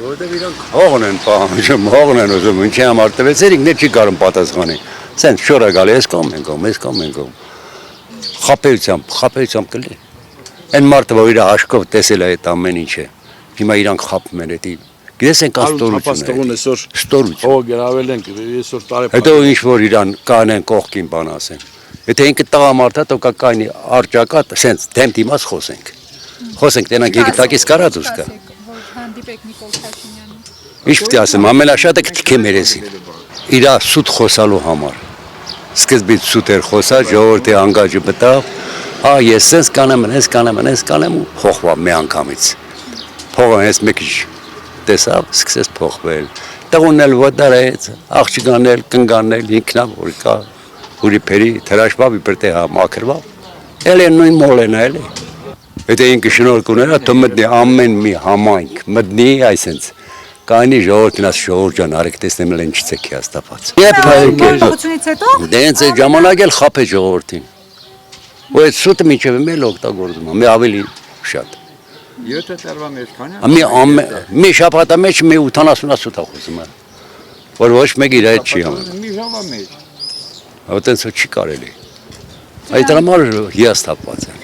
Որտեղ իրանք հողն են պահանջում, հողն են ուզում, ինչի համար տվեցեր, ինքն չի կարող պատասխանի։ Սենց շորը գալի, այս կողմ են կողմ, այս կողմ են կողմ։ Խաբեությամբ կլի։ Այն մարդը, որ իր աշկով տեսել է այդ ամեն ինչը, հիմա իրանք խաբում են էդի։ Գիտես են կա ստորություն։ Ստորություն։ Հող գրավել են, այսօր տարեփակ։ Հետո ինչ որ իրան կանեն կողքին բան ասեն։ Եթե ինքը տղամարդ է, то կայնի արջակա, սենց դեմ դիմաց խոսենք։ Խոսենք, տենանք եգիտակից կարած ուս կա։ Հանդիպեք Նիկոլ Փաշինյանին։ Ինչ պետք է ասեմ, ամենաշատը կթքի մերեսին։ Իրա սուտ խոսալու համար։ Սկզբից սուտ էր խոսած, ժողովրդի անգաջը մտավ, հա ես սենց կանեմ ու փոխվա մի անգամից։ Փողը հենց մի քիչ տեսավ, սկսեց փոխվել։ Տղունն էլ ոդարեց, աղջկանել, կնգանել, ինքնավ որ կա, հուրիփերի, թրաշվավ իբր թե հա մաքրվա։ Էլ են նույն մոլեն է, էլի։ Եթե ինքը շնորհք ուներ, թող մտնի ամեն մի համայնք, մտնի այսենց կայնի ժողովրդին աս ժողովուրդ ջան, արեք տեսնեմ էլ ինչ ցեքի հաստապած։ Փոխությունից հետո Դենց է ժամանակ էլ խափե ժողովրդին։ Ու այդ սուտը միջև էլ օգտագործում է, մի ավելի շատ։ 7 տարվա մեջ քանի։ Մի շաբաթա մեջ մի 80 սուտ է խոսում է։ Որ ոչ մեկ իր այդ չի անում։ Մի ժամվա մեջ։ Այդտենց չի կարելի։ Այդ համար հիասթափված է։